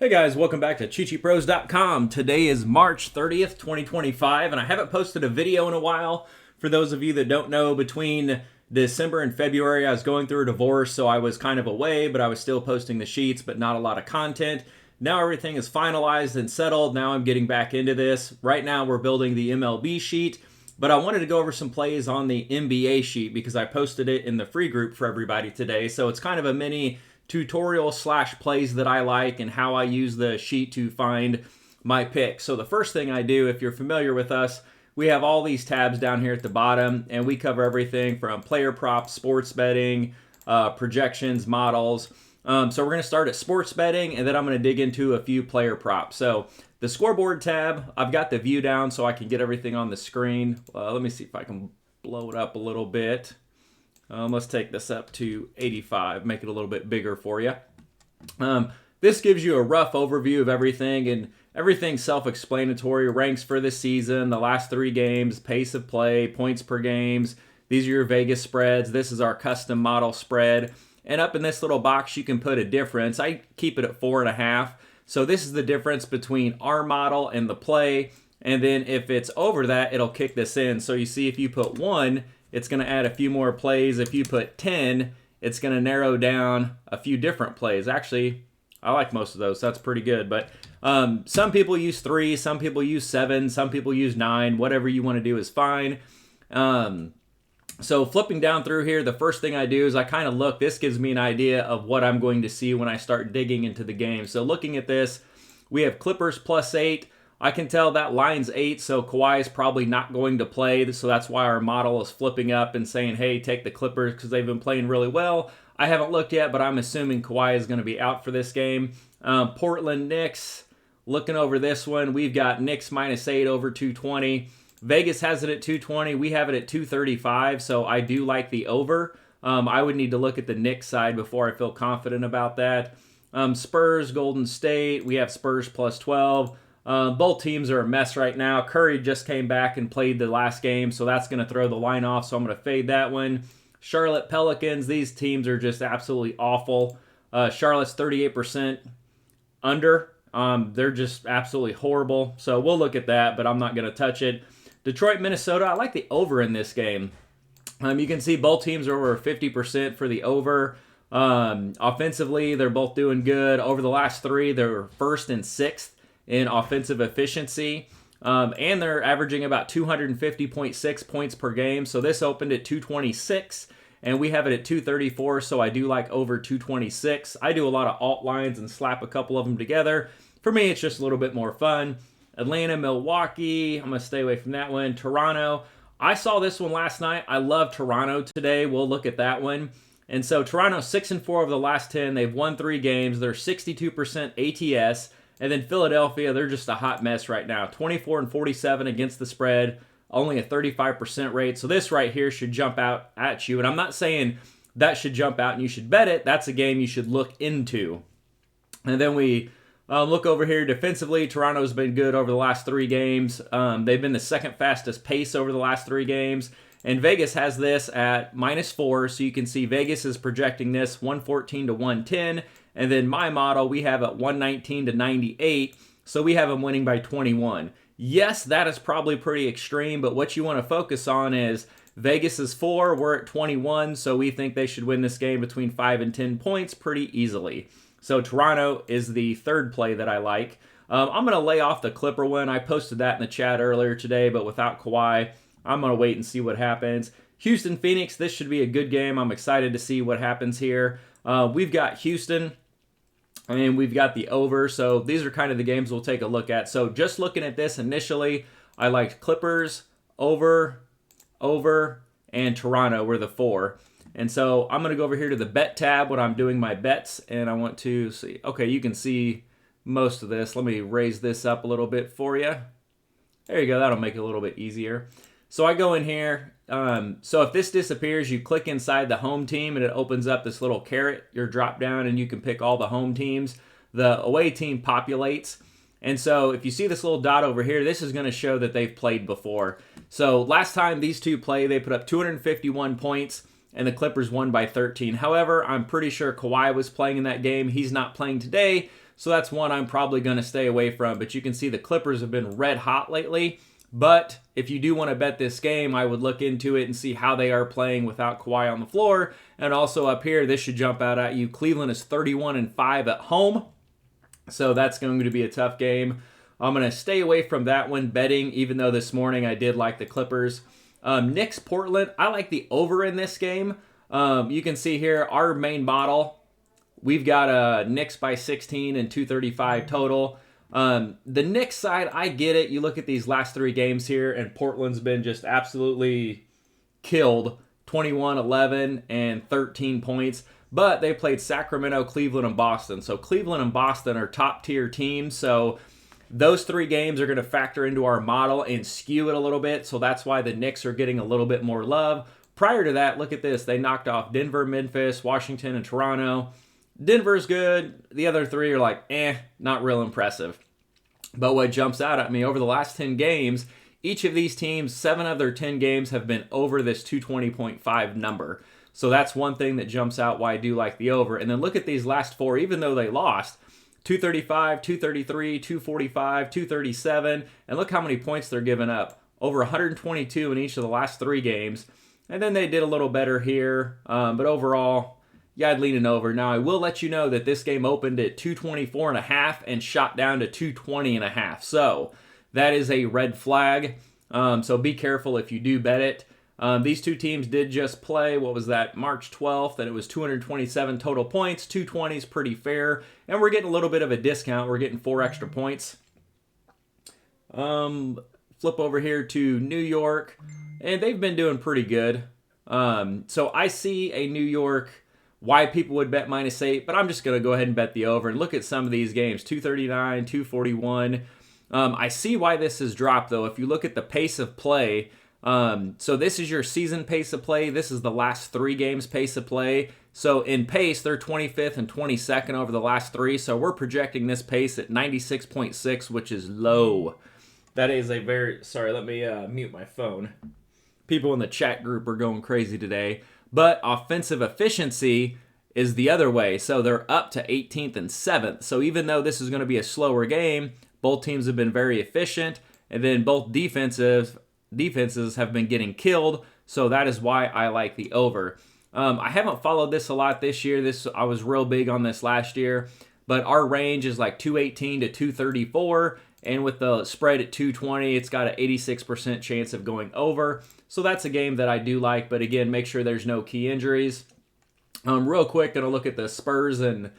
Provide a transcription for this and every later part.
Hey guys, welcome back to CheatSheetPros.com. Today is March 30th, 2025, and I haven't posted a video in a while. For those of you that don't know, between December and February, I was going through a divorce, so I was kind of away, but I was still posting the sheets, but not a lot of content. Now everything is finalized and settled. Now I'm getting back into this. Right now we're building the MLB sheet, but I wanted to go over some plays on the NBA sheet because I posted it in the free group for everybody today. So it's kind of a mini tutorial / plays that I like and how I use the sheet to find my picks. So the first thing I do, if you're familiar with us, we have all these tabs down here at the bottom, and we cover everything from player props, sports betting, projections, models. So we're going to start at sports betting, and then I'm going to dig into a few player props. So the scoreboard tab, I've got the view down so I can get everything on the screen. Let me see if I can blow it up a little bit. Let's take this up to 85, make it a little bit bigger for you. This gives you a rough overview of everything, and everything's self-explanatory. Ranks for the season, the last 3 games, pace of play, points per games. These are your Vegas spreads. This is our custom model spread. And up in this little box, you can put a difference. I keep it at 4.5. So this is the difference between our model and the play. And then if it's over that, it'll kick this in. So you see if you put 1, it's going to add a few more plays. If you put 10, it's going to narrow down a few different plays. Actually, I like most of those. So that's pretty good. But some people use 3, some people use 7, some people use 9. Whatever you want to do is fine. So flipping down through here, the first thing I do is I kind of look. This gives me an idea of what I'm going to see when I start digging into the game. So looking at this, we have Clippers +8. I can tell that line's 8, so Kawhi is probably not going to play. So that's why our model is flipping up and saying, hey, take the Clippers because they've been playing really well. I haven't looked yet, but I'm assuming Kawhi is going to be out for this game. Portland Knicks, looking over this one, we've got Knicks -8 over 220. Vegas has it at 220. We have it at 235, so I do like the over. I would need to look at the Knicks side before I feel confident about that. Spurs, Golden State, we have Spurs +12. Both teams are a mess right now. Curry just came back and played the last game, so that's going to throw the line off, so I'm going to fade that one. Charlotte Pelicans, these teams are just absolutely awful. Charlotte's 38% under. They're just absolutely horrible, so we'll look at that, but I'm not going to touch it. Detroit, Minnesota, I like the over in this game. You can see both teams are over 50% for the over. Offensively, they're both doing good. Over the last 3, they're 1st and 6th in offensive efficiency, and they're averaging about 250.6 points per game. So this opened at 226, and we have it at 234, so I do like over 226. I do a lot of alt lines and slap a couple of them together. For me, it's just a little bit more fun. Atlanta, Milwaukee, I'm going to stay away from that one. Toronto, I saw this one last night. I love Toronto today. We'll look at that one. And so Toronto 6-4 over the last 10. They've won 3 games. They're 62% ATS. And then Philadelphia, they're just a hot mess right now. 24-47 against the spread, only a 35% rate. So this right here should jump out at you. And I'm not saying that should jump out and you should bet it. That's a game you should look into. And then we look over here defensively. Toronto's been good over the last 3 games. They've been the second fastest pace over the last 3 games. And Vegas has this at -4. So you can see Vegas is projecting this 114 to 110. And then my model, we have at 119 to 98. So we have them winning by 21. Yes, that is probably pretty extreme, but what you want to focus on is Vegas is 4, we're at 21, so we think they should win this game between 5 and 10 points pretty easily. So Toronto is the third play that I like. I'm going to lay off the Clipper one. I posted that in the chat earlier today, but without Kawhi, I'm going to wait and see what happens. Houston, Phoenix, this should be a good game. I'm excited to see what happens here. We've got Houston, and we've got the over, so these are kind of the games we'll take a look at. So just looking at this initially, I liked Clippers, over, and Toronto were the 4. And so I'm going to go over here to the bet tab when I'm doing my bets, and I want to see. Okay, you can see most of this. Let me raise this up a little bit for you. There you go. That'll make it a little bit easier. So I go in here. So if this disappears, you click inside the home team and it opens up this little caret, your drop down, and you can pick all the home teams. The away team populates. And so if you see this little dot over here, this is going to show that they've played before. So last time these two played, they put up 251 points and the Clippers won by 13. However, I'm pretty sure Kawhi was playing in that game. He's not playing today. So that's one I'm probably going to stay away from. But you can see the Clippers have been red hot lately. But if you do want to bet this game, I would look into it and see how they are playing without Kawhi on the floor. And also up here, this should jump out at you. Cleveland is 31-5 at home. So that's going to be a tough game. I'm going to stay away from that one betting, even though this morning I did like the Clippers. Knicks, Portland, I like the over in this game. You can see here our main model. We've got Knicks by 16 and 235 total. The Knicks side, I get it. You look at these last 3 games here, and Portland's been just absolutely killed. 21, 11, and 13 points. But they played Sacramento, Cleveland, and Boston. So Cleveland and Boston are top-tier teams. So those 3 games are going to factor into our model and skew it a little bit. So that's why the Knicks are getting a little bit more love. Prior to that, look at this. They knocked off Denver, Memphis, Washington, and Toronto. Denver's good. The other 3 are like, not real impressive. But what jumps out at me, over the last 10 games, each of these teams, 7 of their 10 games have been over this 220.5 number. So that's one thing that jumps out why I do like the over. And then look at these last 4, even though they lost, 235, 233, 245, 237, and look how many points they're giving up. Over 122 in each of the last 3 games. And then they did a little better here, but overall, yeah, I'd lean it over. Now, I will let you know that this game opened at 224.5 and shot down to 220.5. So that is a red flag. So be careful if you do bet it. These 2 teams did just play, what was that, March 12th, and it was 227 total points. 220 is pretty fair, and we're getting a little bit of a discount. We're getting 4 extra points. Flip over here to New York, and they've been doing pretty good. So I see a New York, why people would bet -8, but I'm just going to go ahead and bet the over and look at some of these games. 239, 241. I see why this has dropped, though. If you look at the pace of play, so this is your season pace of play. This is the last 3 games pace of play. So in pace, they're 25th and 22nd over the last 3. So we're projecting this pace at 96.6, which is low. That is a very, sorry, let me mute my phone. People in the chat group are going crazy today. But offensive efficiency is the other way. So they're up to 18th and 7th. So even though this is going to be a slower game, both teams have been very efficient. And then both defenses have been getting killed. So that is why I like the over. I haven't followed this a lot this year. I was real big on this last year. But our range is like 218 to 234. And with the spread at 220, it's got an 86% chance of going over. So that's a game that I do like. But again, make sure there's no key injuries. Real quick, going to look at the Spurs and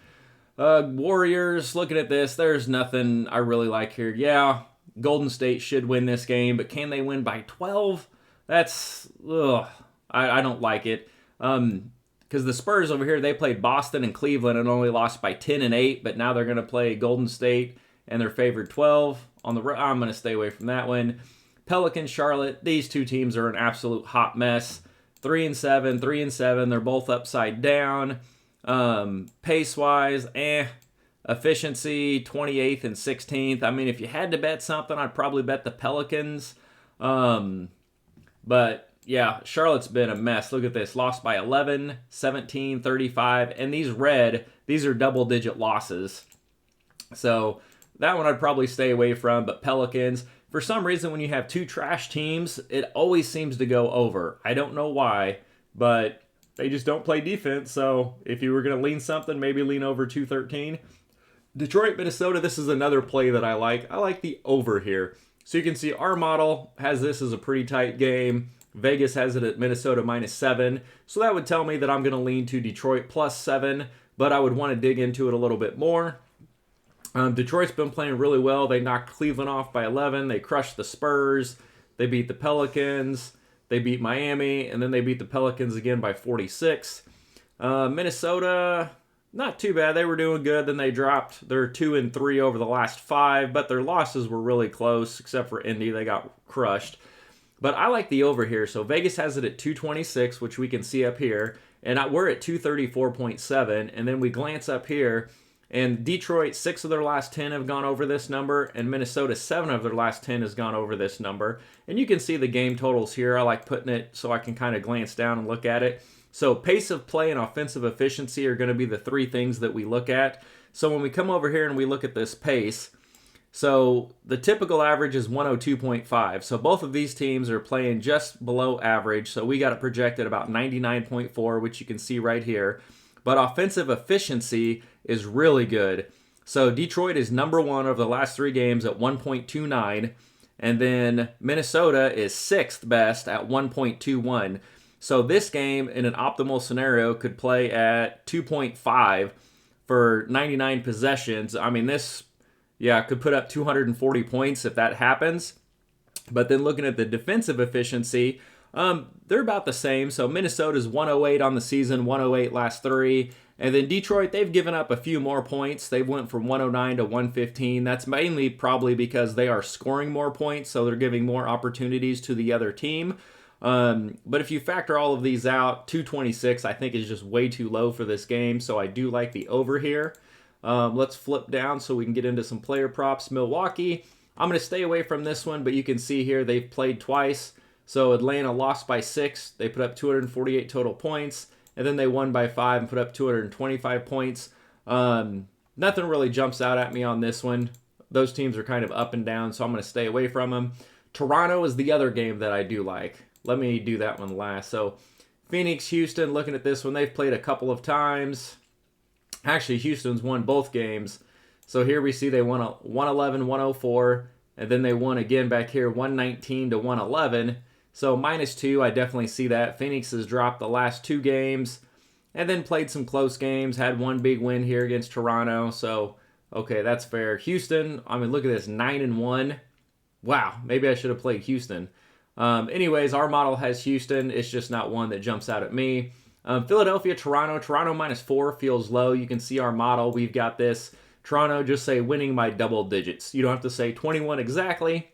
Warriors. Looking at this, there's nothing I really like here. Yeah, Golden State should win this game, but can they win by 12? That's, I don't like it. Because the Spurs over here, they played Boston and Cleveland and only lost by 10 and 8, but now they're going to play Golden State and they're favored 12 on the road. I'm going to stay away from that one. Pelicans, Charlotte, these 2 teams are an absolute hot mess. 3-7, 3-7. They're both upside down. Pace-wise, Efficiency, 28th and 16th. I mean, if you had to bet something, I'd probably bet the Pelicans. But yeah, Charlotte's been a mess. Look at this. Lost by 11, 17, 35. And these are double-digit losses. So that one I'd probably stay away from. But Pelicans, for some reason, when you have 2 trash teams, it always seems to go over. I don't know why, but they just don't play defense. So if you were going to lean something, maybe lean over 213. Detroit, Minnesota, this is another play that I like. I like the over here. So you can see our model has this as a pretty tight game. Vegas has it at Minnesota -7. So that would tell me that I'm going to lean to Detroit +7, but I would want to dig into it a little bit more. Detroit's been playing really well. They knocked Cleveland off by 11. They crushed the Spurs. They beat the Pelicans. They beat Miami, and then they beat the Pelicans again by 46. Minnesota, not too bad. They were doing good. Then they dropped. They're 2-3 over the last 5, but their losses were really close, except for Indy. They got crushed. But I like the over here. So Vegas has it at 226, which we can see up here. And we're at 234.7. And then we glance up here. And Detroit, 6 of their last 10 have gone over this number. And Minnesota, 7 of their last 10 has gone over this number. And you can see the game totals here. I like putting it so I can kind of glance down and look at it. So pace of play and offensive efficiency are going to be the 3 things that we look at. So when we come over here and we look at this pace, so the typical average is 102.5. So both of these teams are playing just below average. So we got it projected about 99.4, which you can see right here. But offensive efficiency is really good. So Detroit is number one over the last 3 games at 1.29. And then Minnesota is 6th best at 1.21. So this game in an optimal scenario could play at 2.5 for 99 possessions. I mean, this could put up 240 points if that happens. But then looking at the defensive efficiency, they're about the same. So Minnesota's 108 on the season, 108 last 3. And then Detroit, they've given up a few more points. They went from 109 to 115. That's mainly probably because they are scoring more points, so they're giving more opportunities to the other team. But if you factor all of these out, 226 I think is just way too low for this game, so I do like the over here. Let's flip down so we can get into some player props. Milwaukee, I'm going to stay away from this one, but you can see here they've played twice. So Atlanta lost by 6. They put up 248 total points. And then they won by 5 and put up 225 points. Nothing really jumps out at me on this one. Those teams are kind of up and down, so I'm going to stay away from them. Toronto is the other game that I do like. Let me do that one last. So Phoenix, Houston, looking at this one, they've played a couple of times. Actually, Houston's won both games. So here we see they won 111, 104, and then they won again back here 119 to 111. So -2, I definitely see that. Phoenix has dropped the last 2 games and then played some close games, had one big win here against Toronto. So, okay, that's fair. Houston, I mean, look at this, 9-1. Wow, maybe I should have played Houston. Anyways, our model has Houston. It's just not one that jumps out at me. Philadelphia, Toronto. Toronto -4 feels low. You can see our model. We've got this. Toronto, just say winning by double digits. You don't have to say 21 exactly,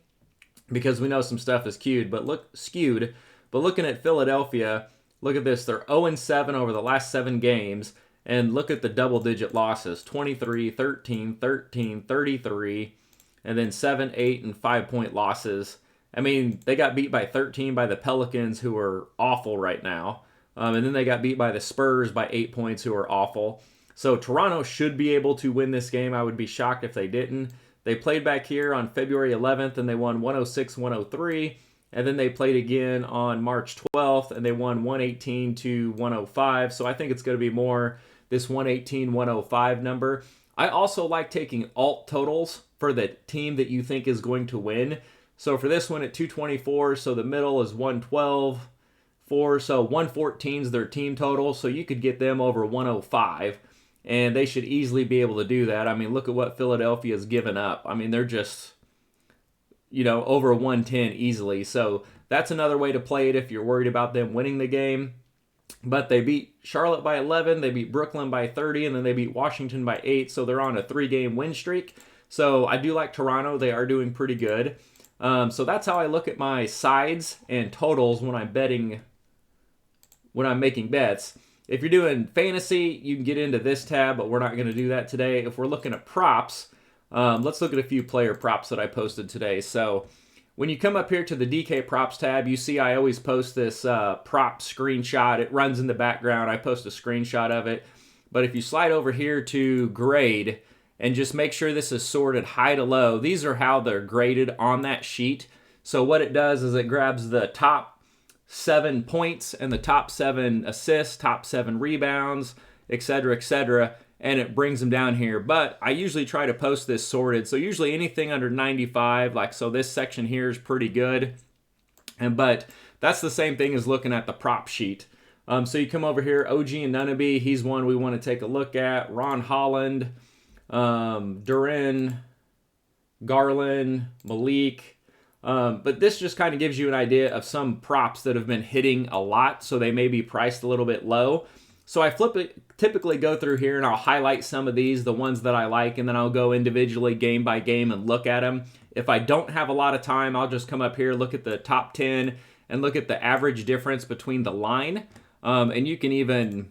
because we know some stuff is skewed. But looking at Philadelphia, look at this. They're 0-7 over the last 7 games. And look at the double-digit losses. 23, 13, 13, 33. And then 7, 8, and 5-point losses. I mean, they got beat by 13 by the Pelicans, who are awful right now. And then they got beat by the Spurs by 8 points, who are awful. So Toronto should be able to win this game. I would be shocked if they didn't. They played back here on February 11th, and they won 106-103. And then they played again on March 12th, and they won 118-105. So I think it's going to be more this 118-105 number. I also like taking alt totals for the team that you think is going to win. So for this one at 224, so the middle is 112.4. So 114 is their team total. So you could get them over 105. And they should easily be able to do that. I mean, look at what Philadelphia's given up. I mean, they're just, over 110 easily. So that's another way to play it if you're worried about them winning the game. But they beat Charlotte by 11, they beat Brooklyn by 30, and then they beat Washington by 8. So they're on a 3-game win streak. So I do like Toronto. They are doing pretty good. So that's how I look at my sides and totals when I'm making bets. If you're doing fantasy, you can get into this tab, but we're not going to do that today. If we're looking at props, let's look at a few player props that I posted today. So when you come up here to the DK props tab, you see I always post this prop screenshot. It runs in the background. I post a screenshot of it. But if you slide over here to grade and just make sure this is sorted high to low, these are how they're graded on that sheet. So what it does is it grabs the top 7 points and the top 7 assists, top 7 rebounds, etc., and it brings them down here. But I usually try to post this sorted, so usually anything under 95, so this section here is pretty good. But that's the same thing as looking at the prop sheet. So you come over here, OG Anunoby, he's one we want to take a look at. Ron Holland, Duren, Garland, Malik. But this just kind of gives you an idea of some props that have been hitting a lot, so they may be priced a little bit low. So I typically go through here and I'll highlight some of these, the ones that I like, and then I'll go individually game by game and look at them. If I don't have a lot of time, I'll just come up here, look at the top 10, and look at the average difference between the line. And you can even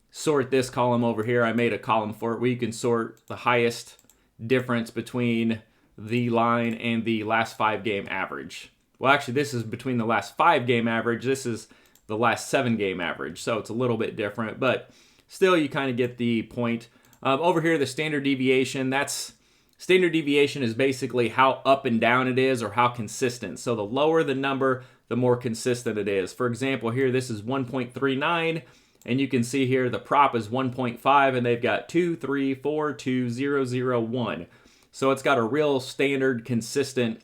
sort this column over here. I made a column for it where you can sort the highest difference between the line and the last 5-game average. Well, actually, this is between the last 5-game average. This is the last 7-game average, so it's a little bit different, but still you kind of get the point. Over here, the standard deviation, standard deviation is basically how up and down it is or how consistent. So the lower the number, the more consistent it is. For example, here this is 1.39, and you can see here the prop is 1.5, and they've got 2, 3, 4, 2, 0, 0, 1. So it's got a real standard, consistent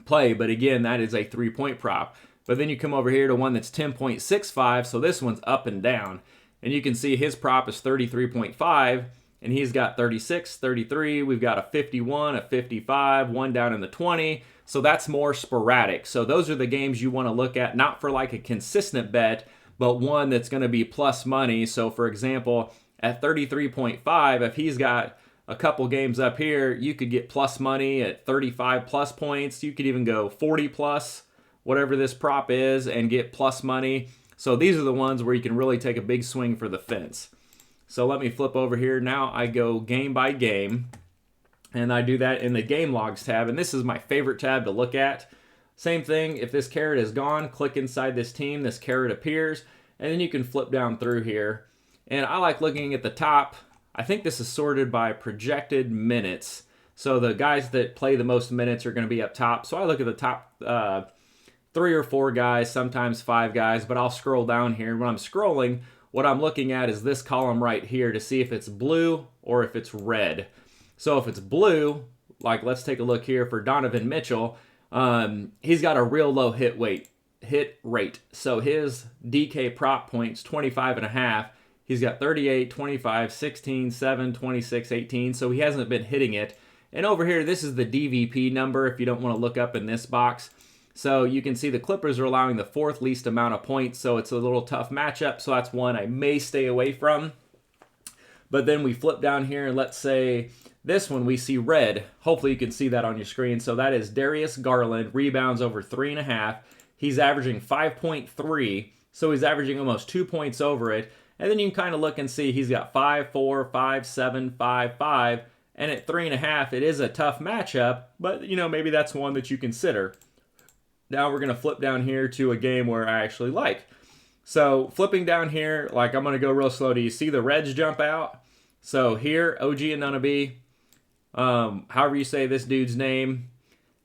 play, but again, that is a 3-point prop. But then you come over here to one that's 10.65, so this one's up and down. And you can see his prop is 33.5, and he's got 36, 33. We've got a 51, a 55, one down in the 20. So that's more sporadic. So those are the games you want to look at, not for like a consistent bet, but one that's going to be plus money. So for example, at 33.5, if he's got a couple games up here, you could get plus money at 35 plus points. You could even go 40 plus, whatever this prop is, and get plus money. So these are the ones where you can really take a big swing for the fence. So let me flip over here. Now I go game by game, and I do that in the game logs tab, and this is my favorite tab to look at. Same thing, if this carrot is gone, click inside this team, this carrot appears, and then you can flip down through here. And I like looking at the top. I think this is sorted by projected minutes. So the guys that play the most minutes are going to be up top. So I look at the top 3 or 4 guys, sometimes 5 guys, but I'll scroll down here. When I'm scrolling, what I'm looking at is this column right here to see if it's blue or if it's red. So if it's blue, like let's take a look here for Donovan Mitchell, he's got a real low hit rate. So his DK prop points, 25.5. He's got 38, 25, 16, 7, 26, 18. So he hasn't been hitting it. And over here, this is the DVP number if you don't want to look up in this box. So you can see the Clippers are allowing the 4th least amount of points, so it's a little tough matchup. So that's one I may stay away from. But then we flip down here, and let's say this one we see red. Hopefully you can see that on your screen. So that is Darius Garland, rebounds over 3.5. He's averaging 5.3, so he's averaging almost 2 points over it. And then you can kind of look and see he's got 5, 4, 5, 7, 5, 5. And at 3.5, it is a tough matchup, but maybe that's one that you consider. Now we're going to flip down here to a game where I actually like. So flipping down here, like I'm going to go real slow. Do you see the reds jump out? So here, OG Anunoby, however you say this dude's name,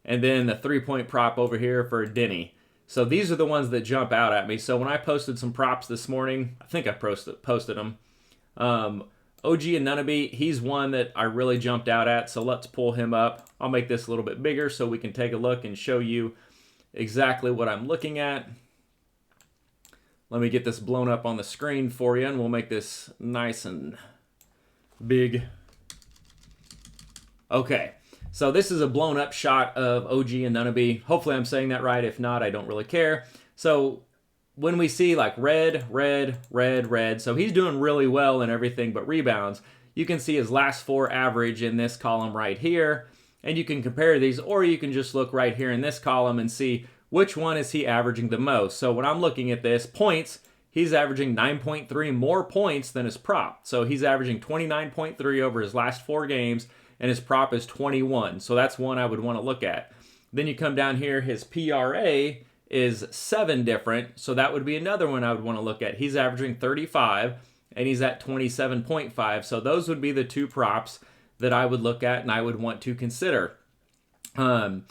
and then the 3-point prop over here for Denny. So these are the ones that jump out at me. So when I posted some props this morning, I think I posted them. OG Anunoby, he's one that I really jumped out at, so let's pull him up. I'll make this a little bit bigger so we can take a look and show you exactly what I'm looking at. Let me get this blown up on the screen for you, and we'll make this nice and big. Okay, so this is a blown up shot of OG Anunoby. Hopefully I'm saying that right. If not, I don't really care. So when we see like red, red, red, red, so he's doing really well in everything but rebounds. You can see his last 4 average in this column right here. And you can compare these, or you can just look right here in this column and see which one is he averaging the most. So when I'm looking at this, points, he's averaging 9.3 more points than his prop. So he's averaging 29.3 over his last 4 games, and his prop is 21. So that's one I would want to look at. Then you come down here, his PRA is 7 different, so that would be another one I would want to look at. He's averaging 35, and he's at 27.5. So those would be the 2 props that I would look at and I would want to consider. Now,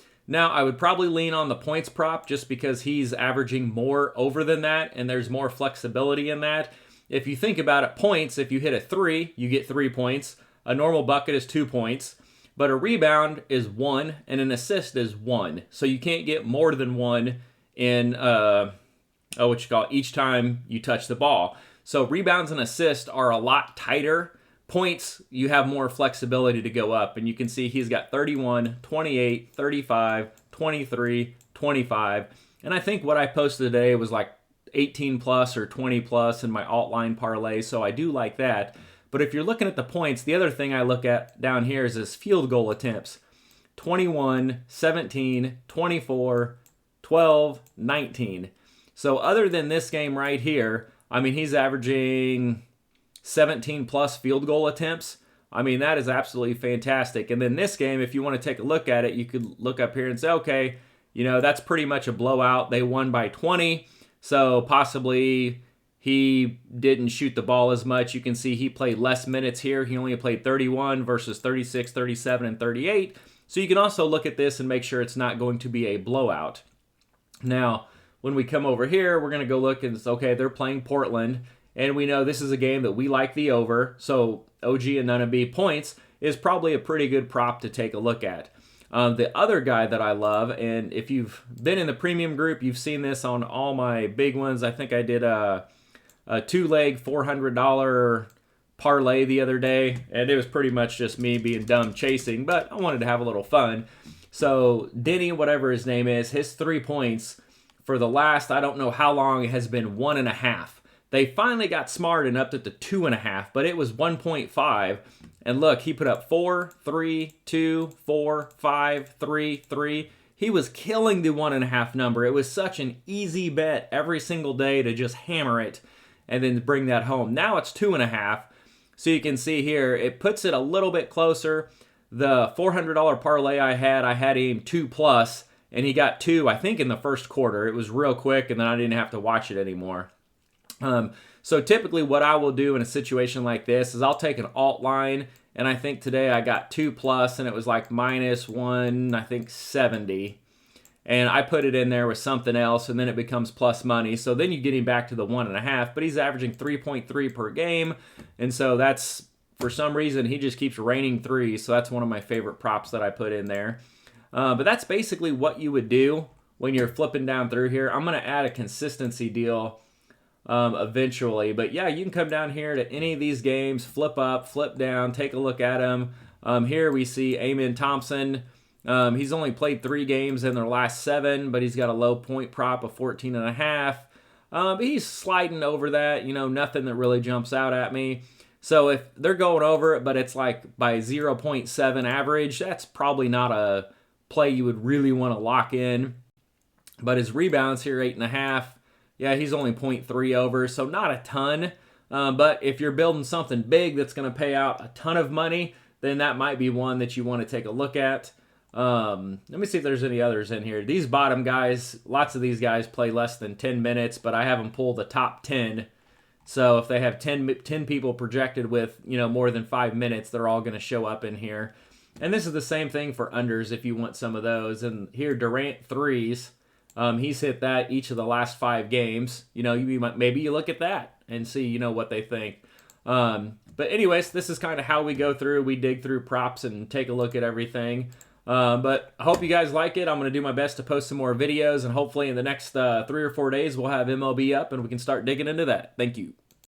I would probably lean on the points prop just because he's averaging more over than that, and there's more flexibility in that. If you think about it, points, if you hit a 3, you get 3 points. A normal bucket is 2 points, but a rebound is 1, and an assist is 1. So you can't get more than 1 in each time you touch the ball. So rebounds and assists are a lot tighter. Points, you have more flexibility to go up, and you can see he's got 31, 28, 35, 23, 25, and I think what I posted today was like 18 plus or 20 plus in my alt line parlay, so I do like that. But if you're looking at the points, the other thing I look at down here is his field goal attempts. 21, 17, 24, 12, 19. So other than this game right here, I mean, he's averaging 17 plus field goal attempts. I mean, that is absolutely fantastic. And then this game, if you want to take a look at it, you could look up here and say, okay, that's pretty much a blowout. They won by 20. So possibly, he didn't shoot the ball as much. You can see he played less minutes here. He only played 31 versus 36, 37, and 38. So you can also look at this and make sure it's not going to be a blowout. Now, when we come over here, we're going to go look and say, okay, they're playing Portland, and we know this is a game that we like the over, so OG Anunoby points is probably a pretty good prop to take a look at. The other guy that I love, and if you've been in the premium group, you've seen this on all my big ones. I think I did a two-leg $400 parlay the other day, and it was pretty much just me being dumb chasing, but I wanted to have a little fun. So Denny, whatever his name is, his 3 points for the last, I don't know how long, it has been 1.5. They finally got smart and upped it to 2.5, but it was 1.5. And look, he put up 4, 3, 2, 4, 5, 3, 3. He was killing the 1.5 number. It was such an easy bet every single day to just hammer it and then bring that home. Now it's 2.5. So you can see here, it puts it a little bit closer. The $400 parlay I had him 2+, and he got 2, I think, in the first quarter. It was real quick, and then I didn't have to watch it anymore. So typically what I will do in a situation like this is I'll take an alt line, and I think today I got 2+, and it was like -1, I think 70. And I put it in there with something else, and then it becomes plus money. So then you get him back to the 1.5, but he's averaging 3.3 per game. And so that's, for some reason, he just keeps raining threes. So that's one of my favorite props that I put in there. But that's basically what you would do when you're flipping down through here. I'm going to add a consistency deal eventually. But yeah, you can come down here to any of these games, flip up, flip down, take a look at them. Here we see Amen Thompson. He's only played 3 games in their last 7, but he's got a low point prop of 14.5. But he's sliding over that, nothing that really jumps out at me. So if they're going over it, but it's like by 0.7 average, that's probably not a play you would really want to lock in. But his rebounds here, 8.5. Yeah, he's only 0.3 over, so not a ton. But if you're building something big that's going to pay out a ton of money, then that might be one that you want to take a look at. Let me see if there's any others in here. These bottom guys, lots of these guys play less than 10 minutes, but I have them pull the top 10. So if they have 10 people projected with, more than 5 minutes, they're all going to show up in here. And this is the same thing for unders if you want some of those. And here, Durant threes, he's hit that each of the last 5 games. Maybe you look at that and see, what they think. But anyways, this is kind of how we go through. We dig through props and take a look at everything. But I hope you guys like it. I'm going to do my best to post some more videos, and hopefully in the next 3 or 4 days we'll have MLB up and we can start digging into that. Thank you.